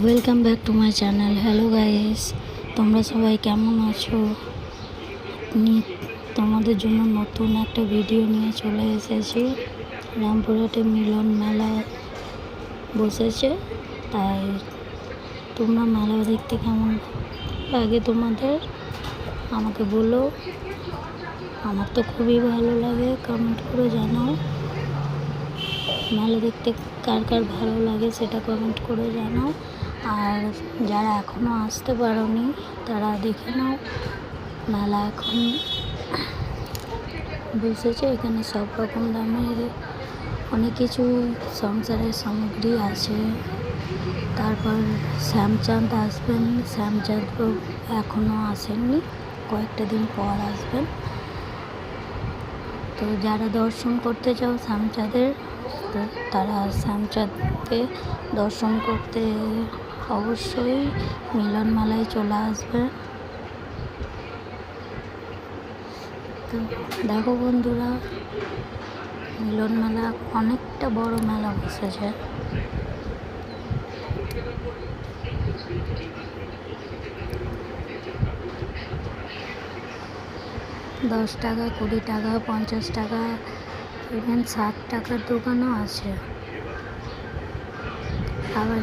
Welcome back to my channel. Hello guys, তোমরা সবাই কেমন আছো? তোমাদের জন্য নতুন একটা ভিডিও নিয়ে চলে এসেছি। রামপুরহাটে মিলন মেলা বসেছে, তাই তোমরা মেলা দেখতে কেমন লাগে তোমাদের আমাকে বলো। আমার তো খুবই ভালো লাগে, কমেন্ট করে জানাও। মেলা দেখতে কার কার ভালো লাগে সেটা কমেন্ট করে জানাও। আর যারা এখনও আসতে পারোনি তারা দেখে নাও। মেলা এখন বসেছে, এখানে সব রকম দামের অনেক কিছু সংসারের সামগ্রী আছে। তারপর শ্যামচাঁদ আসবেন, শ্যামচাঁদ এখনও আসেননি, কয়েকটা দিন পর আসবেন। তো যারা দর্শন করতে চাও শ্যামচাঁদের, তো তারা শ্যামচাঁদকে দর্শন করতে অবশ্যই মিলন মেলায় চলে আসবে। তো দেখো বন্ধুরা, মিলন মেলা অনেকটা বড় মেলা বসেছে। দশ টাকা, 20 টাকা, 50 টাকা, ইভেন 60 টাকার দোকানও আছে। আবার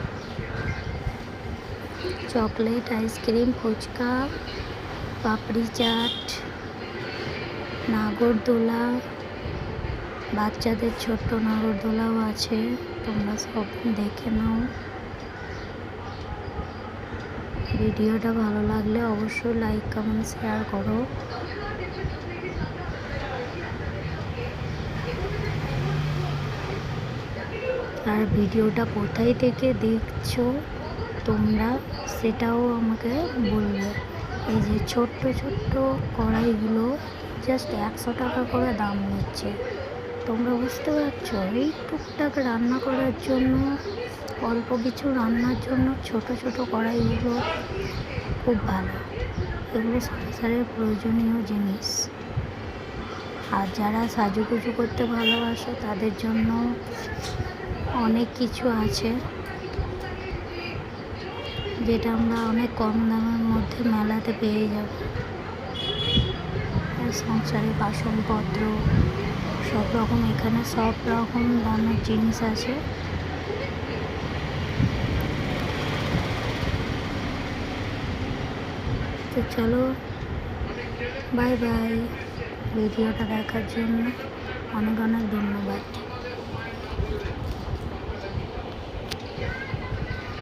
চকলেট, আইসক্রিম, ফুচকা, পাপড়ি চাট, নাগরদোলা, বাচ্চাদের ছোট্ট নাগরদোলাও আছে। তোমরা সব দেখে নাও। ভিডিওটা ভালো লাগলে অবশ্যই লাইক, কমেন্ট, শেয়ার করো। আর ভিডিওটা কোথায় থেকে দেখছো তোমরা সেটাও আমাকে বলবে। এই যে ছোট্ট ছোট্ট কড়াইগুলো জাস্ট 100 টাকা করে দাম নিচ্ছে। তোমরা বুঝতে পারছো, এই টুকটাক রান্না করার জন্য, অল্প কিছু রান্নার জন্য ছোট ছোট কড়াইগুলো খুব ভালো। এগুলো সংসারের প্রয়োজনীয় জিনিস। আর যারা সাজুগুজু করতে ভালোবাসে তাদের জন্য অনেক কিছু আছে, যেটা আমরা অনেক কম দামের মধ্যে মেলাতে পেয়ে যাব। সংসারে বাসনপত্র সব রকম, এখানে সব রকম দামের জিনিস আছে। তো চলো, বাই বাই। ভিডিওটা দেখার জন্য অনেক অনেক ধন্যবাদ।